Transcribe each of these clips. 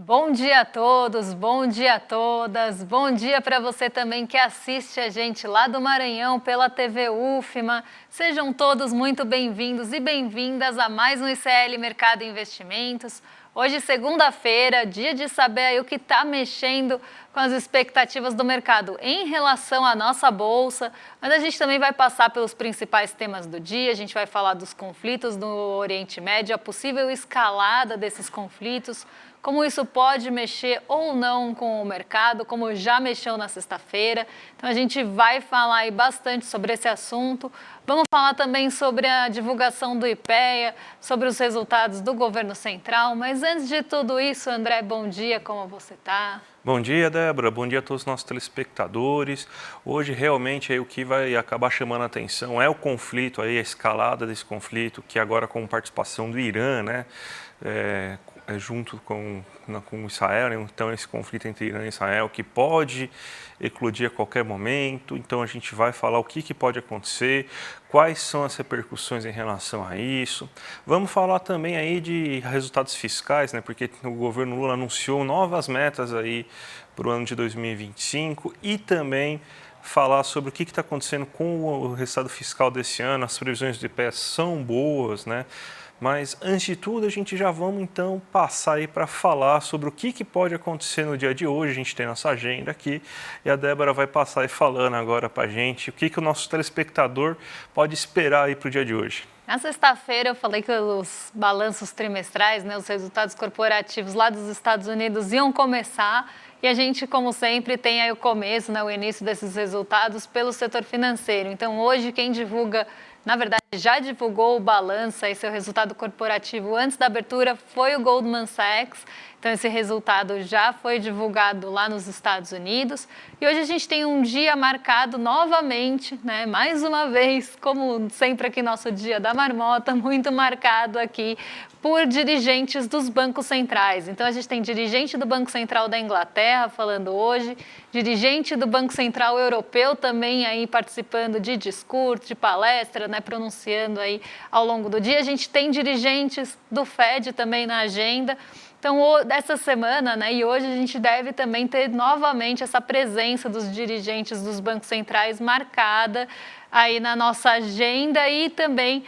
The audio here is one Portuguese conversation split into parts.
Bom dia a todos, bom dia a todas, bom dia para você também que assiste a gente lá do Maranhão pela TV UFMA. Sejam todos muito bem-vindos e bem-vindas a mais um ICL Mercado e Investimentos. Hoje, segunda-feira, dia de saber aí o que está mexendo com as expectativas do mercado em relação à nossa bolsa, mas a gente também vai passar pelos principais temas do dia, a gente vai falar dos conflitos no Oriente Médio, a possível escalada desses conflitos, como isso pode mexer ou não com o mercado, como já mexeu na sexta-feira. Então a gente vai falar aí bastante sobre esse assunto. Vamos falar também sobre a divulgação do IPEA, sobre os resultados do governo central. Mas antes de tudo isso, André, bom dia, como você está? Bom dia, Débora. Bom dia a todos os nossos telespectadores. Hoje, realmente, aí, o que vai acabar chamando a atenção é o conflito, aí, a escalada desse conflito, que agora com participação do Irã, né? Junto com Israel, né? Então esse conflito entre Irã e Israel que pode eclodir a qualquer momento. Então a gente vai falar o que pode acontecer, quais são as repercussões em relação a isso. Vamos falar também aí de resultados fiscais, né? Porque o governo Lula anunciou novas metas aí para o ano de 2025 e também falar sobre o que está acontecendo com o resultado fiscal desse ano. As previsões do IPEA são boas, né? Mas, antes de tudo, a gente já vamos, então, passar aí para falar sobre o que pode acontecer no dia de hoje. A gente tem nossa agenda aqui e a Débora vai passar aí falando agora para a gente o que o nosso telespectador pode esperar aí para o dia de hoje. Na sexta-feira eu falei que os balanços trimestrais, né, os resultados corporativos lá dos Estados Unidos iam começar e a gente, como sempre, tem aí o começo, né, o início desses resultados pelo setor financeiro. Então, hoje, quem divulga, na verdade, já divulgou o balanço e seu resultado corporativo antes da abertura foi o Goldman Sachs. Então, esse resultado já foi divulgado lá nos Estados Unidos. E hoje a gente tem um dia marcado novamente, né? Mais uma vez, como sempre aqui nosso Dia da Marmota, muito marcado aqui por dirigentes dos bancos centrais. Então, a gente tem dirigente do Banco Central da Inglaterra falando hoje, dirigente do Banco Central Europeu também aí participando de discurso, de palestra, né? Pronunciando aí ao longo do dia. A gente tem dirigentes do Fed também na agenda. Então, dessa semana, né, e hoje a gente deve também ter novamente essa presença dos dirigentes dos bancos centrais marcada aí na nossa agenda e também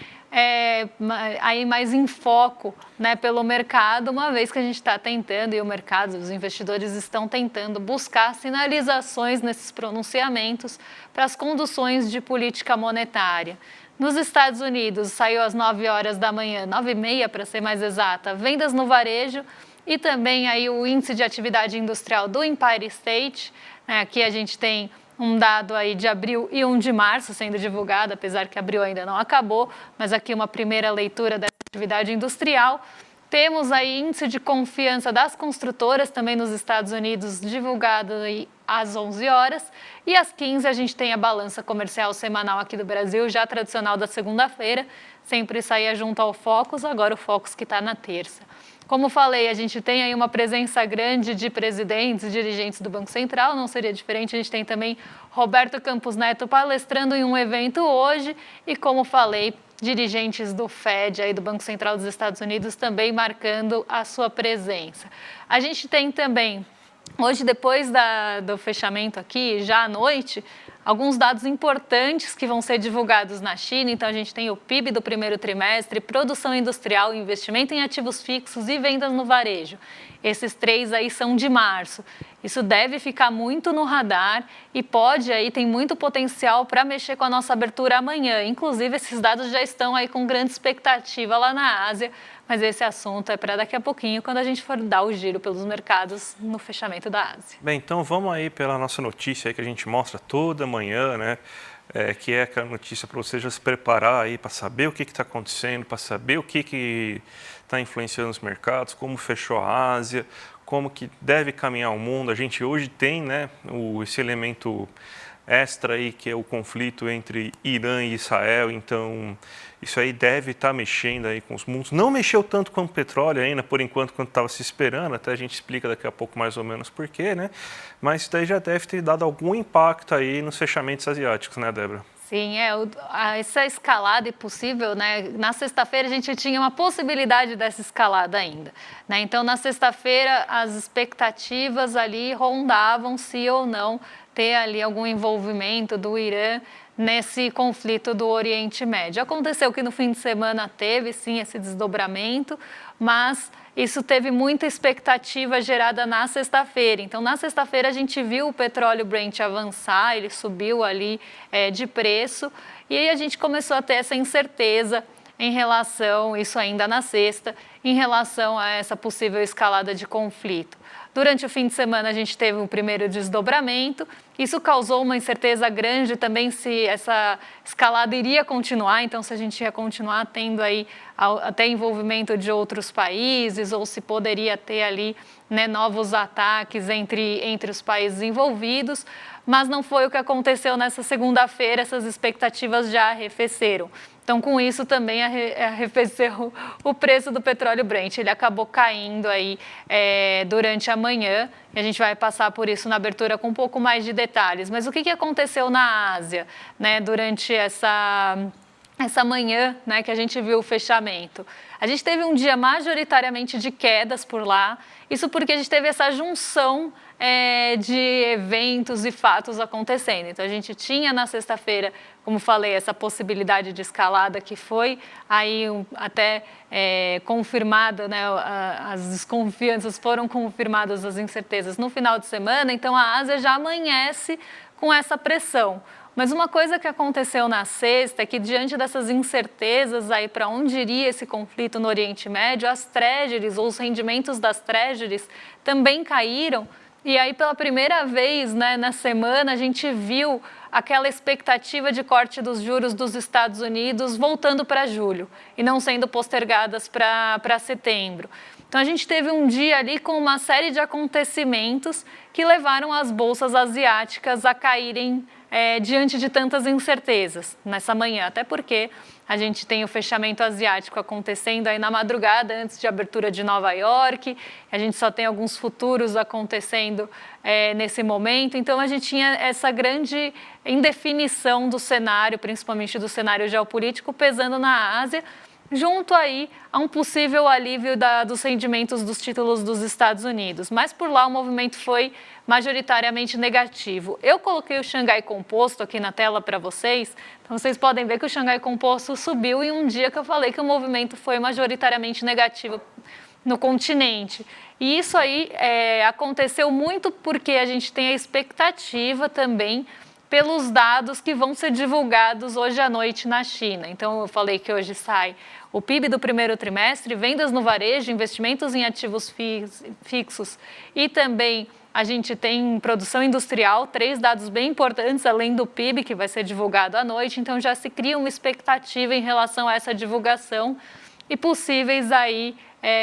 aí mais em foco, né, pelo mercado, uma vez que a gente está tentando, e o mercado, os investidores estão tentando buscar sinalizações nesses pronunciamentos para as conduções de política monetária. Nos Estados Unidos, saiu às 9 horas da manhã, 9h30 para ser mais exata, vendas no varejo e também aí o índice de atividade industrial do Empire State. Aqui a gente tem um dado aí de abril e um de março sendo divulgado, apesar que abril ainda não acabou, mas aqui uma primeira leitura dessa atividade industrial. Temos aí índice de confiança das construtoras também nos Estados Unidos divulgado aí às 11 horas e às 15 a gente tem a balança comercial semanal aqui do Brasil, já tradicional da segunda-feira, sempre saía junto ao Focus, agora o Focus que está na terça. Como falei, a gente tem aí uma presença grande de presidentes e dirigentes do Banco Central, não seria diferente, a gente tem também Roberto Campos Neto palestrando em um evento hoje e, como falei, dirigentes do Fed, aí do Banco Central dos Estados Unidos, também marcando a sua presença. A gente tem também, hoje depois do fechamento aqui, já à noite, alguns dados importantes que vão ser divulgados na China. Então, a gente tem o PIB do primeiro trimestre, produção industrial, investimento em ativos fixos e vendas no varejo. Esses três aí são de março. Isso deve ficar muito no radar e tem muito potencial para mexer com a nossa abertura amanhã. Inclusive, esses dados já estão aí com grande expectativa lá na Ásia, mas esse assunto é para daqui a pouquinho, quando a gente for dar o giro pelos mercados no fechamento da Ásia. Bem, então vamos aí pela nossa notícia aí que a gente mostra toda manhã, né? Que é aquela notícia para você já se preparar aí para saber o que está acontecendo, para saber o que está influenciando os mercados, como fechou a Ásia, como que deve caminhar o mundo. A gente hoje tem, né, esse elemento extra aí que é o conflito entre Irã e Israel, então isso aí deve estar mexendo aí com os mundos. Não mexeu tanto com o petróleo ainda, por enquanto, quanto estava se esperando, até a gente explica daqui a pouco mais ou menos por quê, né? Mas isso daí já deve ter dado algum impacto aí nos fechamentos asiáticos, né, Débora? Sim, essa escalada é possível, né? Na sexta-feira a gente tinha uma possibilidade dessa escalada ainda, né? Então, na sexta-feira, as expectativas ali rondavam se ou não ter ali algum envolvimento do Irã nesse conflito do Oriente Médio. Aconteceu que no fim de semana teve, sim, esse desdobramento, mas isso teve muita expectativa gerada na sexta-feira. Então, na sexta-feira, a gente viu o petróleo Brent avançar, ele subiu ali de preço, e aí a gente começou a ter essa incerteza em relação, isso ainda na sexta, em relação a essa possível escalada de conflito. Durante o fim de semana, a gente teve um primeiro desdobramento. Isso causou uma incerteza grande também se essa escalada iria continuar, então se a gente ia continuar tendo aí até envolvimento de outros países ou se poderia ter ali, né, novos ataques entre os países envolvidos, mas não foi o que aconteceu nessa segunda-feira, essas expectativas já arrefeceram. Então, com isso também arrefeceu o preço do petróleo Brent. Ele acabou caindo aí durante a manhã e a gente vai passar por isso na abertura com um pouco mais de detalhes. Mas o que aconteceu na Ásia, né, durante essa manhã, né, que a gente viu o fechamento? A gente teve um dia majoritariamente de quedas por lá, isso porque a gente teve essa junção de eventos e fatos acontecendo. Então, a gente tinha na sexta-feira, como falei, essa possibilidade de escalada que foi aí até confirmada, né, as desconfianças foram confirmadas, as incertezas no final de semana, então a Ásia já amanhece com essa pressão. Mas uma coisa que aconteceu na sexta é que, diante dessas incertezas aí para onde iria esse conflito no Oriente Médio, as treasuries ou os rendimentos das treasuries também caíram. E aí, pela primeira vez, né, na semana, a gente viu aquela expectativa de corte dos juros dos Estados Unidos voltando para julho e não sendo postergadas para setembro. Então, a gente teve um dia ali com uma série de acontecimentos que levaram as bolsas asiáticas a caírem diante de tantas incertezas nessa manhã, até porque a gente tem o fechamento asiático acontecendo aí na madrugada antes de abertura de Nova York, a gente só tem alguns futuros acontecendo nesse momento, então a gente tinha essa grande indefinição do cenário, principalmente do cenário geopolítico, pesando na Ásia, junto aí a um possível alívio dos rendimentos dos títulos dos Estados Unidos. Mas por lá o movimento foi majoritariamente negativo. Eu coloquei o Xangai Composto aqui na tela para vocês, então vocês podem ver que o Xangai Composto subiu em um dia que eu falei que o movimento foi majoritariamente negativo no continente. E isso aí aconteceu muito porque a gente tem a expectativa também pelos dados que vão ser divulgados hoje à noite na China. Então, eu falei que hoje sai o PIB do primeiro trimestre, vendas no varejo, investimentos em ativos fixos e também a gente tem produção industrial, 3 dados bem importantes, além do PIB, que vai ser divulgado à noite. Então, já se cria uma expectativa em relação a essa divulgação e possíveis aí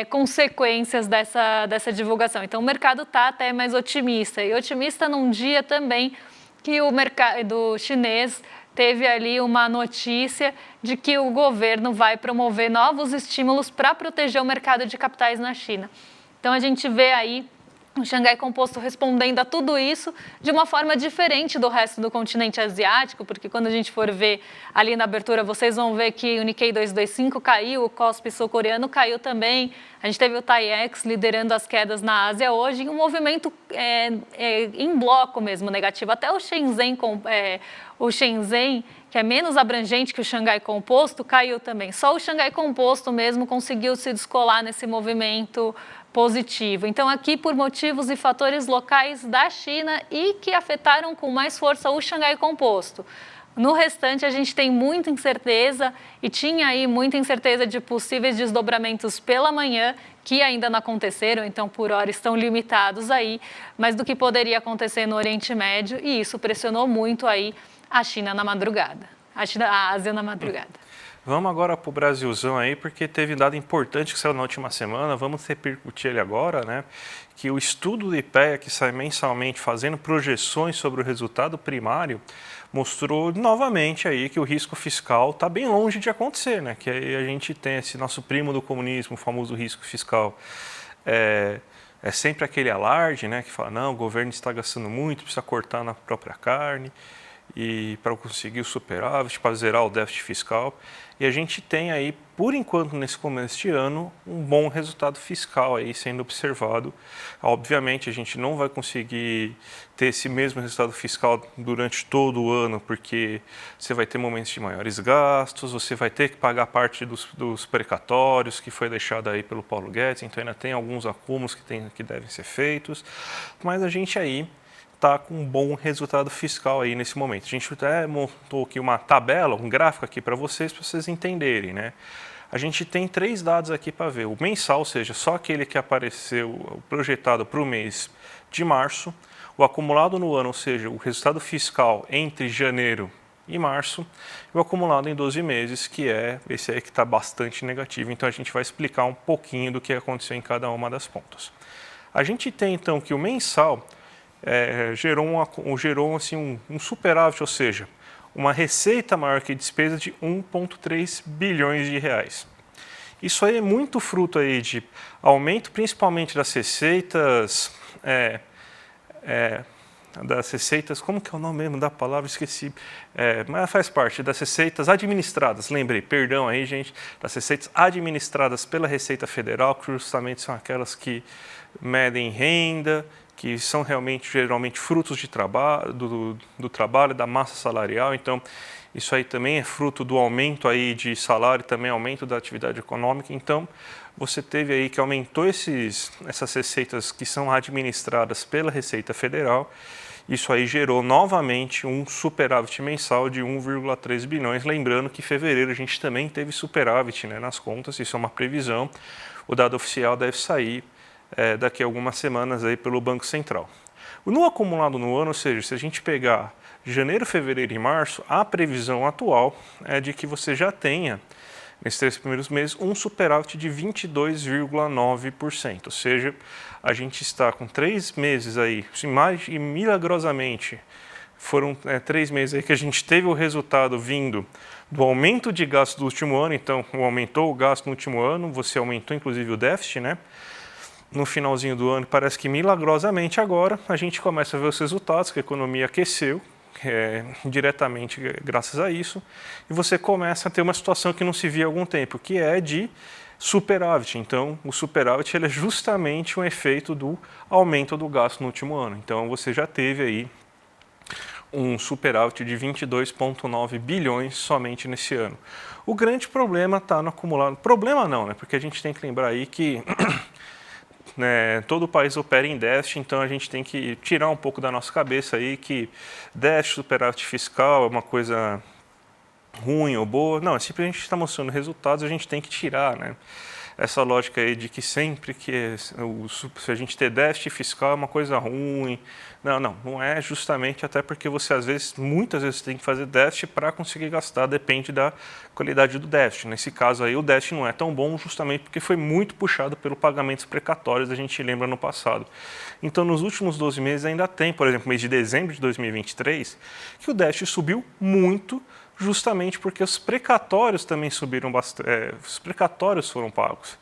consequências dessa divulgação. Então, o mercado está até mais otimista. E otimista num dia também que o mercado chinês teve ali uma notícia de que o governo vai promover novos estímulos para proteger o mercado de capitais na China. Então, a gente vê aí o Xangai Composto respondendo a tudo isso de uma forma diferente do resto do continente asiático, porque quando a gente for ver ali na abertura, vocês vão ver que o Nikkei 225 caiu, o Kospi sul-coreano caiu também, a gente teve o TAIEX liderando as quedas na Ásia hoje, e um movimento em bloco mesmo negativo, até o Shenzhen, que é menos abrangente que o Xangai Composto, caiu também. Só o Xangai Composto mesmo conseguiu se descolar nesse movimento positivo. Então, aqui por motivos e fatores locais da China e que afetaram com mais força o Xangai Composto. No restante, a gente tem muita incerteza e tinha aí muita incerteza de possíveis desdobramentos pela manhã, que ainda não aconteceram, então por hora estão limitados aí, mas do que poderia acontecer no Oriente Médio, e isso pressionou muito aí a China na madrugada, a Ásia na madrugada. Vamos agora para o Brasilzão aí, porque teve um dado importante que saiu na última semana, vamos repercutir ele agora, né? Que o estudo do IPEA, que sai mensalmente fazendo projeções sobre o resultado primário, mostrou novamente aí que o risco fiscal está bem longe de acontecer, né? Que aí a gente tem esse nosso primo do comunismo, o famoso risco fiscal. É sempre aquele alarde, né? Que fala, não, o governo está gastando muito, precisa cortar na própria carne. e para conseguir o superávit, para zerar o déficit fiscal. E a gente tem aí, por enquanto, nesse começo de ano, um bom resultado fiscal aí sendo observado. Obviamente, a gente não vai conseguir ter esse mesmo resultado fiscal durante todo o ano, porque você vai ter momentos de maiores gastos, você vai ter que pagar parte dos precatórios que foi deixado aí pelo Paulo Guedes, então ainda tem alguns acúmulos que devem ser feitos, mas a gente aí está com um bom resultado fiscal aí nesse momento. A gente até montou aqui uma tabela, um gráfico aqui para vocês entenderem, né? A gente tem 3 dados aqui para ver. O mensal, ou seja, só aquele que apareceu projetado para o mês de março. O acumulado no ano, ou seja, o resultado fiscal entre janeiro e março. E o acumulado em 12 meses, que é esse aí que está bastante negativo. Então, a gente vai explicar um pouquinho do que aconteceu em cada uma das pontas. A gente tem, então, que o mensal gerou assim, um superávit, ou seja, uma receita maior que despesa de 1,3 bilhões de reais. Isso aí é muito fruto aí de aumento principalmente das receitas, como que é o nome mesmo da palavra? Esqueci, mas faz parte das receitas administradas, lembrei, perdão aí gente, das receitas administradas pela Receita Federal, que justamente são aquelas que medem renda, que são geralmente frutos de do trabalho, da massa salarial. Então, isso aí também é fruto do aumento aí de salário, também aumento da atividade econômica. Então, você teve aí que aumentou essas receitas que são administradas pela Receita Federal. Isso aí gerou novamente um superávit mensal de 1,3 bilhões. Lembrando que em fevereiro a gente também teve superávit, né, nas contas, isso é uma previsão. O dado oficial deve sair daqui a algumas semanas aí pelo Banco Central. No acumulado no ano, ou seja, se a gente pegar janeiro, fevereiro e março, a previsão atual é de que você já tenha, nesses 3 primeiros meses, um superávit de 22,9%. Ou seja, a gente está com 3 meses aí, mais e milagrosamente, foram 3 meses aí que a gente teve o resultado vindo do aumento de gasto do último ano. Então, aumentou o gasto no último ano, você aumentou inclusive o déficit, né? No finalzinho do ano, parece que milagrosamente agora a gente começa a ver os resultados, que a economia aqueceu diretamente graças a isso, e você começa a ter uma situação que não se via há algum tempo, que é de superávit. Então, o superávit ele é justamente um efeito do aumento do gasto no último ano. Então, você já teve aí um superávit de 22,9 bilhões somente nesse ano. O grande problema está no acumulado. Problema não, né? Porque a gente tem que lembrar aí que todo o país opera em déficit, então a gente tem que tirar um pouco da nossa cabeça aí que déficit, superávit fiscal é uma coisa ruim ou boa. Não, sempre a gente está mostrando resultados, a gente tem que tirar, né? Essa lógica aí de que sempre que se a gente ter déficit fiscal é uma coisa ruim. Não é, justamente até porque você muitas vezes tem que fazer déficit para conseguir gastar, depende da qualidade do déficit. Nesse caso aí o déficit não é tão bom justamente porque foi muito puxado pelo pagamentos precatórios, a gente lembra no passado. Então nos últimos 12 meses ainda tem, por exemplo, mês de dezembro de 2023, que o déficit subiu muito, justamente porque os precatórios também subiram bastante, os precatórios foram pagos.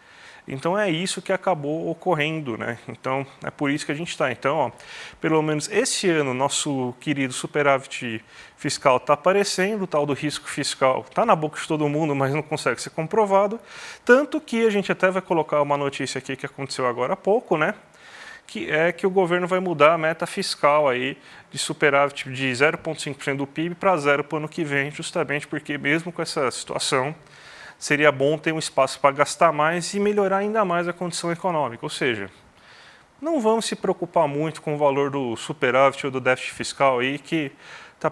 Então é isso que acabou ocorrendo, né? Então é por isso que a gente está. Então, pelo menos esse ano, nosso querido superávit fiscal está aparecendo, o tal do risco fiscal está na boca de todo mundo, mas não consegue ser comprovado. Tanto que a gente até vai colocar uma notícia aqui que aconteceu agora há pouco, né? Que é que o governo vai mudar a meta fiscal aí de superávit de 0,5% do PIB para 0% para o ano que vem, justamente porque mesmo com essa situação, seria bom ter um espaço para gastar mais e melhorar ainda mais a condição econômica. Ou seja, não vamos se preocupar muito com o valor do superávit ou do déficit fiscal aí, que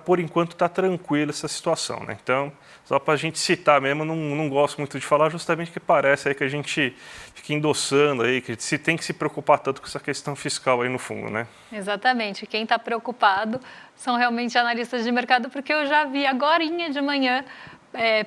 por enquanto está tranquila essa situação, né? Então, só para a gente citar mesmo, não gosto muito de falar, justamente que parece aí que a gente fica endossando aí, que se tem que se preocupar tanto com essa questão fiscal aí no fundo, né? Exatamente. Quem está preocupado são realmente analistas de mercado, porque eu já vi agorinha de manhã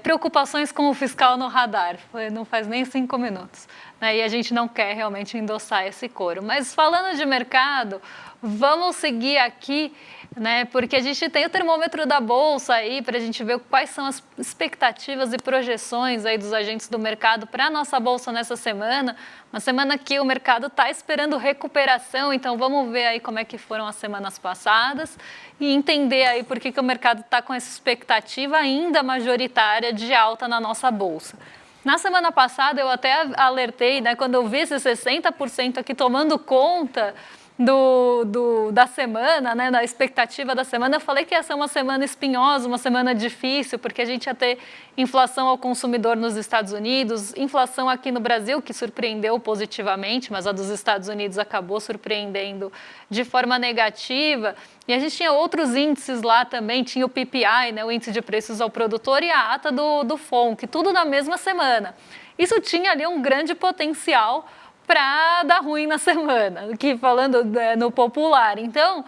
preocupações com o fiscal no radar. Não faz nem 5 minutos. né, e a gente não quer realmente endossar esse coro. Mas falando de mercado, vamos seguir aqui, né, porque a gente tem o termômetro da Bolsa aí para a gente ver quais são as expectativas e projeções aí dos agentes do mercado para a nossa Bolsa nessa semana. Uma semana que o mercado está esperando recuperação, então vamos ver aí como é que foram as semanas passadas e entender aí por que o mercado está com essa expectativa ainda majoritária de alta na nossa Bolsa. Na semana passada eu até alertei, né, quando eu vi esses 60% aqui tomando conta da semana, né, da expectativa da semana, eu falei que ia ser uma semana espinhosa, uma semana difícil, porque a gente ia ter inflação ao consumidor nos Estados Unidos, inflação aqui no Brasil, que surpreendeu positivamente, mas a dos Estados Unidos acabou surpreendendo de forma negativa, e a gente tinha outros índices lá também, tinha o PPI, né, o índice de preços ao produtor, e a ata do FONC, tudo na mesma semana. Isso tinha ali um grande potencial para dar ruim na semana, aqui falando no popular. Então,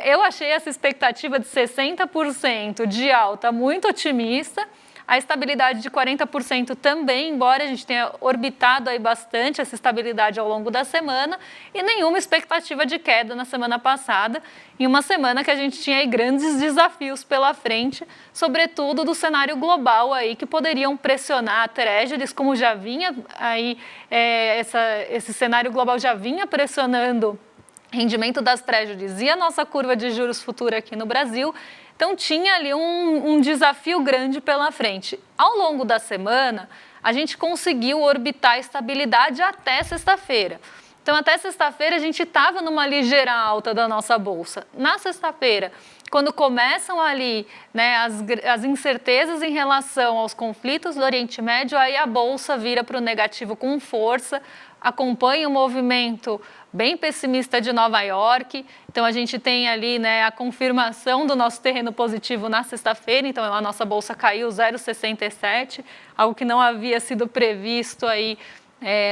eu achei essa expectativa de 60% de alta muito otimista, a estabilidade de 40% também, embora a gente tenha orbitado aí bastante essa estabilidade ao longo da semana, e nenhuma expectativa de queda na semana passada, em uma semana que a gente tinha aí grandes desafios pela frente, sobretudo do cenário global aí, que poderiam pressionar treasuries, como já vinha aí, esse cenário global já vinha pressionando rendimento das treasuries e a nossa curva de juros futura aqui no Brasil. Então, tinha ali um desafio grande pela frente. Ao longo da semana, a gente conseguiu orbitar a estabilidade até sexta-feira. Então, até sexta-feira, a gente estava numa ligeira alta da nossa Bolsa. Na sexta-feira, quando começam ali, né, as incertezas em relação aos conflitos do Oriente Médio, aí a Bolsa vira para o negativo com força, acompanha o movimento bem pessimista de Nova York. Então, a gente tem ali, né, a confirmação do nosso terreno positivo na sexta-feira. Então, a nossa Bolsa caiu 0,67, algo que não havia sido previsto aí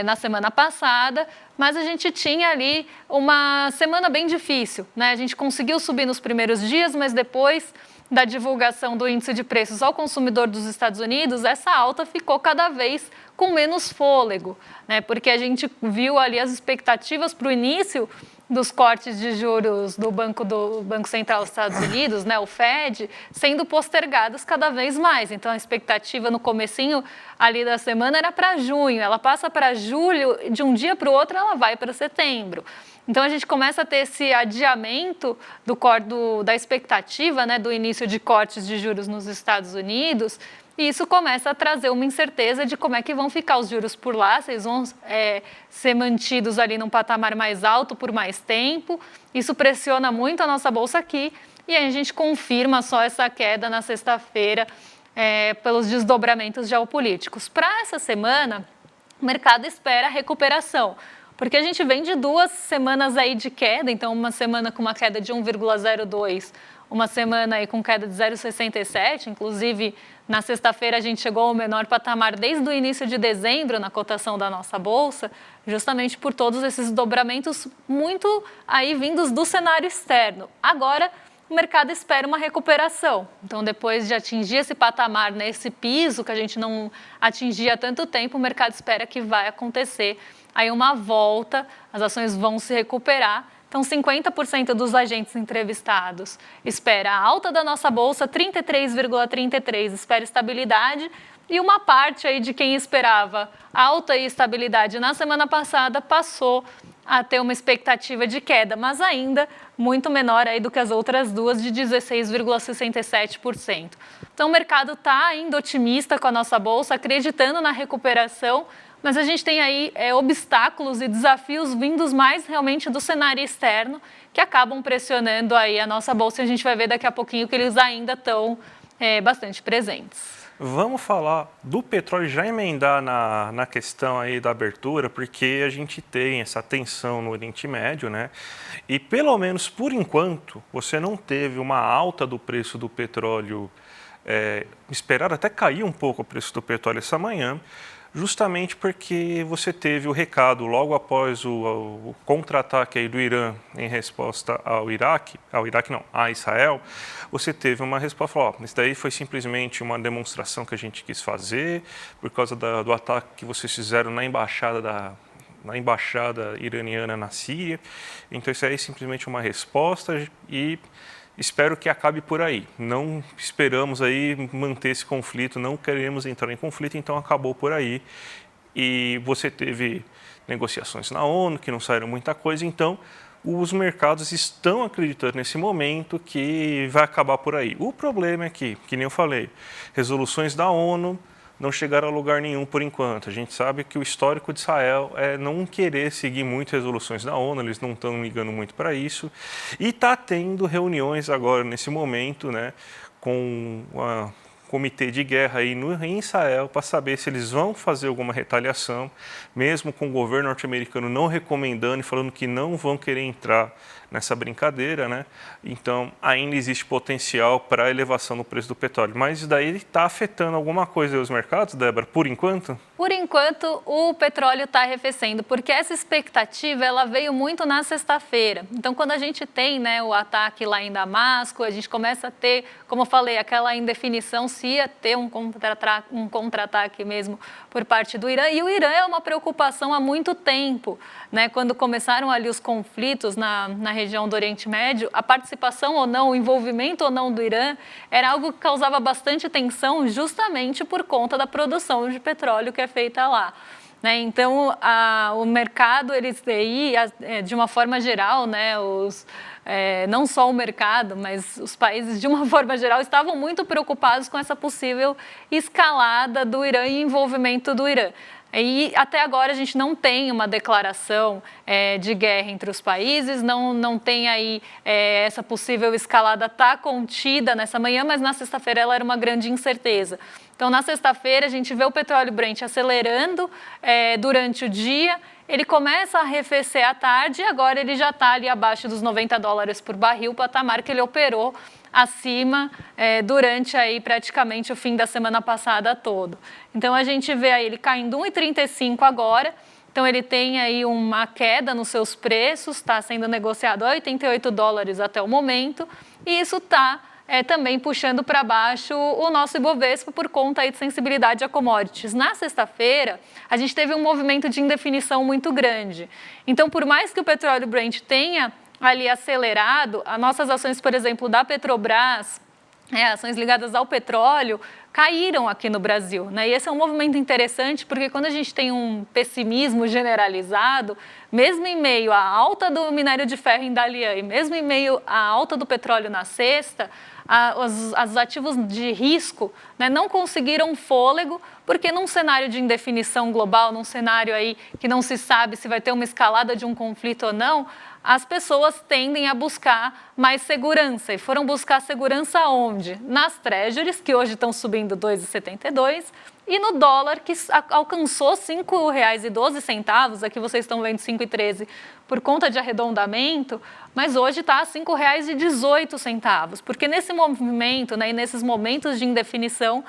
na semana passada, mas a gente tinha ali uma semana bem difícil, né? A gente conseguiu subir nos primeiros dias, mas depois da divulgação do índice de preços ao consumidor dos Estados Unidos, essa alta ficou cada vez com menos fôlego, né? Porque a gente viu ali as expectativas para o início dos cortes de juros do Banco Central dos Estados Unidos, né, o Fed, sendo postergados cada vez mais. Então, a expectativa no comecinho ali da semana era para junho, ela passa para julho, de um dia para o outro ela vai para setembro. Então, a gente começa a ter esse adiamento da expectativa, né, do início de cortes de juros nos Estados Unidos, e isso começa a trazer uma incerteza de como é que vão ficar os juros por lá, se eles vão ser mantidos ali num patamar mais alto por mais tempo. Isso pressiona muito a nossa Bolsa aqui, e aí a gente confirma só essa queda na sexta-feira pelos desdobramentos geopolíticos. Para essa semana, o mercado espera recuperação, porque a gente vem de 2 semanas aí de queda, então uma semana com uma queda de 1,02%, uma semana aí com queda de 0,67, inclusive na sexta-feira a gente chegou ao menor patamar desde o início de dezembro na cotação da nossa Bolsa, justamente por todos esses dobramentos muito aí vindos do cenário externo. Agora, o mercado espera uma recuperação. Então, depois de atingir esse patamar, né, esse piso que a gente não atingia há tanto tempo, o mercado espera que vai acontecer aí uma volta, as ações vão se recuperar. Então, 50% dos agentes entrevistados espera a alta da nossa Bolsa, 33,33% espera estabilidade, e uma parte aí de quem esperava alta e estabilidade na semana passada passou a ter uma expectativa de queda, mas ainda muito menor aí do que as outras duas, de 16,67%. Então, o mercado está ainda otimista com a nossa Bolsa, acreditando na recuperação, mas a gente tem aí obstáculos e desafios vindos mais realmente do cenário externo, que acabam pressionando aí a nossa Bolsa, e a gente vai ver daqui a pouquinho que eles ainda estão bastante presentes. Vamos falar do petróleo, já emendar na questão aí da abertura, porque a gente tem essa tensão no Oriente Médio, né? E pelo menos por enquanto, você não teve uma alta do preço do petróleo, esperar até cair um pouco o preço do petróleo essa manhã, Justamente porque você teve o recado logo após o contra-ataque aí do Irã em resposta ao Iraque não, a Israel, você teve uma resposta, falou, isso daí foi simplesmente uma demonstração que a gente quis fazer por causa do ataque que vocês fizeram na embaixada iraniana na Síria. Então isso aí é simplesmente uma resposta e espero que acabe por aí. Não esperamos aí manter esse conflito, não queremos entrar em conflito, então acabou por aí. E você teve negociações na ONU, que não saíram muita coisa, então os mercados estão acreditando nesse momento que vai acabar por aí. O problema é que nem eu falei, resoluções da ONU não chegaram a lugar nenhum por enquanto. A gente sabe que o histórico de Israel é não querer seguir muito resoluções da ONU, eles não estão ligando muito para isso. E está tendo reuniões agora, nesse momento, né, com o comitê de guerra aí em Israel para saber se eles vão fazer alguma retaliação, mesmo com o governo norte-americano não recomendando e falando que não vão querer entrar nessa brincadeira, né? Então, ainda existe potencial para a elevação do preço do petróleo. Mas isso daí está afetando alguma coisa os mercados, Débora, por enquanto? Por enquanto, o petróleo está arrefecendo, porque essa expectativa ela veio muito na sexta-feira. Então, quando a gente tem, né, o ataque lá em Damasco, a gente começa a ter, como eu falei, aquela indefinição se ia ter um contra-ataque mesmo por parte do Irã. E o Irã é uma preocupação há muito tempo, né? Quando começaram ali os conflitos na região do Oriente Médio, a participação ou não, o envolvimento ou não do Irã era algo que causava bastante tensão justamente por conta da produção de petróleo que é feita lá. Né? Então, o mercado, eles aí, de uma forma geral, né, não só o mercado, mas os países, de uma forma geral, estavam muito preocupados com essa possível escalada do Irã e envolvimento do Irã. E até agora a gente não tem uma declaração de guerra entre os países, não tem aí essa possível escalada tá contida nessa manhã, mas na sexta-feira ela era uma grande incerteza. Então, na sexta-feira, a gente vê o petróleo Brent acelerando durante o dia, ele começa a arrefecer à tarde e agora ele já está ali abaixo dos $90 por barril, patamar que ele operou acima durante aí praticamente o fim da semana passada todo. Então, a gente vê aí ele caindo 1,35 agora. Então, ele tem aí uma queda nos seus preços, está sendo negociado a $88 até o momento, e isso está também puxando para baixo o nosso Ibovespa por conta aí de sensibilidade a commodities. Na sexta-feira, a gente teve um movimento de indefinição muito grande. Então, por mais que o petróleo Brent tenha ali acelerado, as nossas ações, por exemplo, da Petrobras, ações ligadas ao petróleo, caíram aqui no Brasil. Né? E esse é um movimento interessante porque quando a gente tem um pessimismo generalizado, mesmo em meio à alta do minério de ferro em Dalian e mesmo em meio à alta do petróleo na sexta, os ativos de risco, né, não conseguiram fôlego, porque num cenário de indefinição global, num cenário aí que não se sabe se vai ter uma escalada de um conflito ou não, as pessoas tendem a buscar mais segurança. E foram buscar segurança onde? Nas treasuries, que hoje estão subindo 2,72, e no dólar, que alcançou R$ 5,12, aqui vocês estão vendo 5,13 por conta de arredondamento, mas hoje está a R$ 5,18, porque nesse movimento, né, e nesses momentos de indefinição,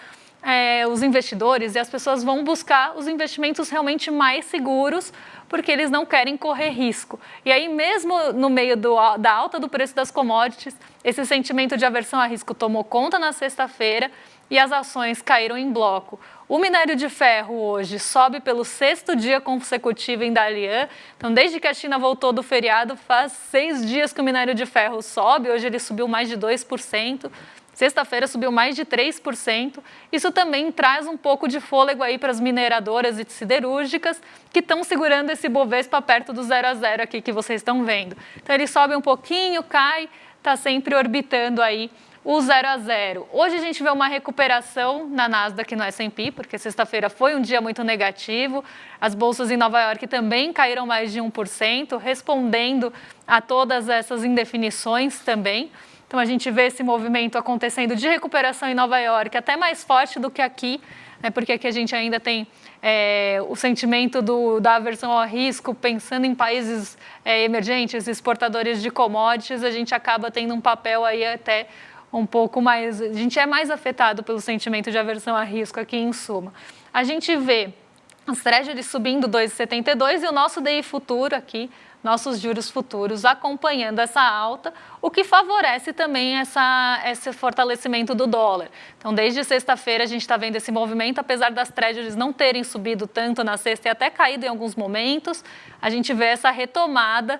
os investidores e as pessoas vão buscar os investimentos realmente mais seguros, porque eles não querem correr risco. E aí, mesmo no meio da alta do preço das commodities, esse sentimento de aversão a risco tomou conta na sexta-feira e as ações caíram em bloco. O minério de ferro hoje sobe pelo 6º dia consecutivo em Dalian. Então, desde que a China voltou do feriado, faz 6 dias que o minério de ferro sobe. Hoje ele subiu mais de 2%. Sexta-feira subiu mais de 3%. Isso também traz um pouco de fôlego aí para as mineradoras e siderúrgicas que estão segurando esse Bovespa perto do 0 a 0 aqui que vocês estão vendo. Então, ele sobe um pouquinho, cai, está sempre orbitando aí o 0 a 0. Hoje a gente vê uma recuperação na Nasdaq e no S&P, porque sexta-feira foi um dia muito negativo. As bolsas em Nova York também caíram mais de 1%, respondendo a todas essas indefinições também. Então, a gente vê esse movimento acontecendo de recuperação em Nova York, até mais forte do que aqui, né, porque aqui a gente ainda tem o sentimento da aversão ao risco, pensando em países emergentes, exportadores de commodities, a gente acaba tendo um papel aí até um pouco mais... A gente é mais afetado pelo sentimento de aversão a risco aqui, em suma. A gente vê As Treasuries subindo 2,72 e o nosso DI futuro aqui, nossos juros futuros acompanhando essa alta, o que favorece também esse fortalecimento do dólar. Então, desde sexta-feira a gente está vendo esse movimento, apesar das Treasuries não terem subido tanto na sexta e até caído em alguns momentos, a gente vê essa retomada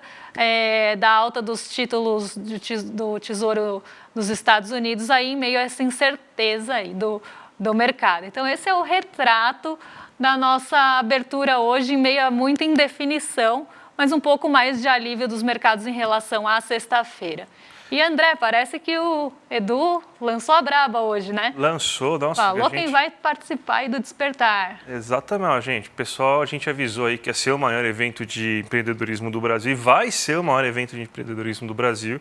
da alta dos títulos do Tesouro dos Estados Unidos aí em meio a essa incerteza aí do mercado. Então, esse é o retrato da nossa abertura hoje em meio a muita indefinição, mas um pouco mais de alívio dos mercados em relação à sexta-feira. E, André, parece que o Edu lançou a braba hoje, né? Lançou, nossa. Falou quem vai participar aí do Despertar. Exatamente, gente. Pessoal, a gente avisou aí que ia ser o maior evento de empreendedorismo do Brasil e vai ser o maior evento de empreendedorismo do Brasil.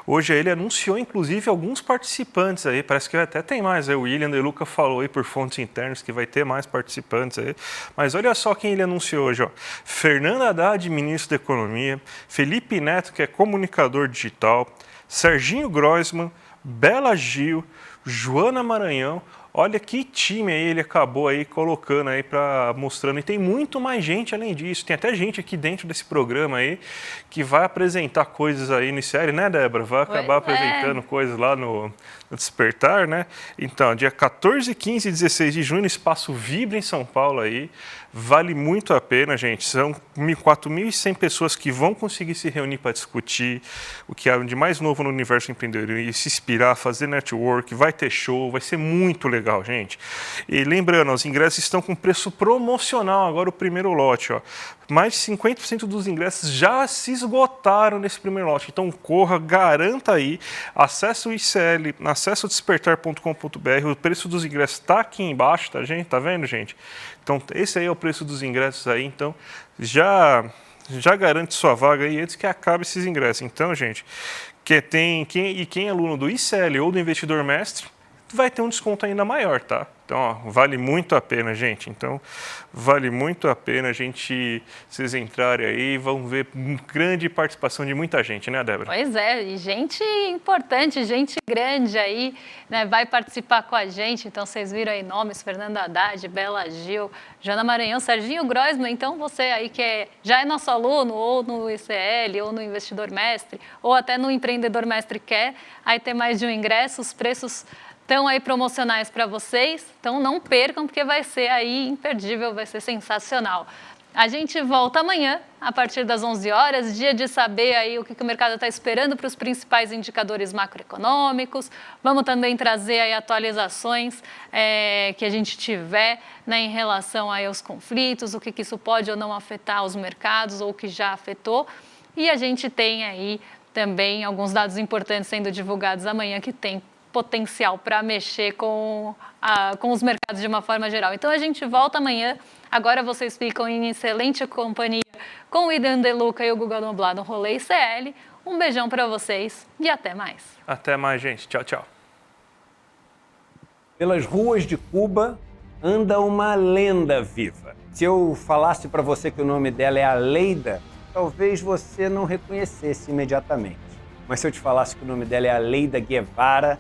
Hoje ele anunciou, inclusive, alguns participantes aí. Parece que até tem mais. O William De Luca falou aí por fontes internas que vai ter mais participantes aí. Mas olha só quem ele anunciou hoje, ó. Fernando Haddad, ministro da Economia. Felipe Neto, que é comunicador digital. Serginho Groisman, Bela Gil, Joana Maranhão. Olha que time aí ele acabou aí colocando aí para mostrando. E tem muito mais gente além disso. Tem até gente aqui dentro desse programa aí que vai apresentar coisas aí no série, né, Débora? Vai acabar apresentando coisas lá no Despertar, né? Então, dia 14, 15 e 16 de junho, no Espaço Vibra em São Paulo aí. Vale muito a pena, gente. São 4.100 pessoas que vão conseguir se reunir para discutir o que há de mais novo no universo empreendedorismo, se inspirar, fazer network, vai ter show, vai ser muito legal, gente. E lembrando, os ingressos estão com preço promocional, agora o primeiro lote, ó. Mais de 50% dos ingressos já se esgotaram nesse primeiro lote. Então corra, garanta aí, acesse o ICL, acesse o despertar.com.br, o preço dos ingressos está aqui embaixo, tá, gente? Tá vendo, gente? Então esse aí é o preço dos ingressos aí, então já garante sua vaga aí antes que acabe esses ingressos. Então, gente, quem é aluno do ICL ou do Investidor Mestre, vai ter um desconto ainda maior, tá? Então, ó, vale muito a pena, gente. Então, vale muito a pena vocês entrarem aí, vão ver grande participação de muita gente, né, Débora? Pois é, e gente importante, gente grande aí, né, vai participar com a gente. Então, vocês viram aí nomes, Fernando Haddad, Bela Gil, Joana Maranhão, Serginho Groisman. Então, você aí que já é nosso aluno, ou no ICL, ou no Investidor Mestre, ou até no Empreendedor Mestre quer, aí ter mais de um ingresso, os preços estão aí promocionais para vocês, então não percam, porque vai ser aí imperdível, vai ser sensacional. A gente volta amanhã, a partir das 11 horas, dia de saber aí o que o mercado está esperando para os principais indicadores macroeconômicos. Vamos também trazer aí atualizações que a gente tiver, né, em relação aí aos conflitos, o que isso pode ou não afetar os mercados, ou o que já afetou. E a gente tem aí também alguns dados importantes sendo divulgados amanhã que tem potencial para mexer com os mercados de uma forma geral. Então, a gente volta amanhã. Agora vocês ficam em excelente companhia com o William De Luca e o Guga Noblat no Rolê ICL. Um beijão para vocês e até mais. Até mais, gente. Tchau, tchau. Pelas ruas de Cuba anda uma lenda viva. Se eu falasse para você que o nome dela é Aleida, talvez você não reconhecesse imediatamente. Mas se eu te falasse que o nome dela é Aleida Guevara,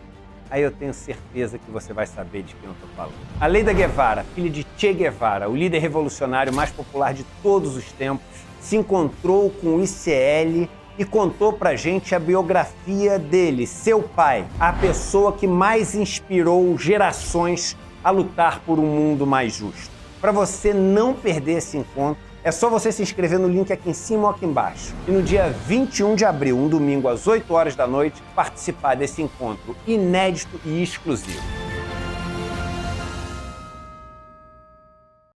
aí eu tenho certeza que você vai saber de quem eu estou falando. Aleida Guevara, filha de Che Guevara, o líder revolucionário mais popular de todos os tempos, se encontrou com o ICL e contou pra gente a biografia dele, seu pai, a pessoa que mais inspirou gerações a lutar por um mundo mais justo. Para você não perder esse encontro, é só você se inscrever no link aqui em cima ou aqui embaixo. E no dia 21 de abril, um domingo às 8 horas da noite, participar desse encontro inédito e exclusivo.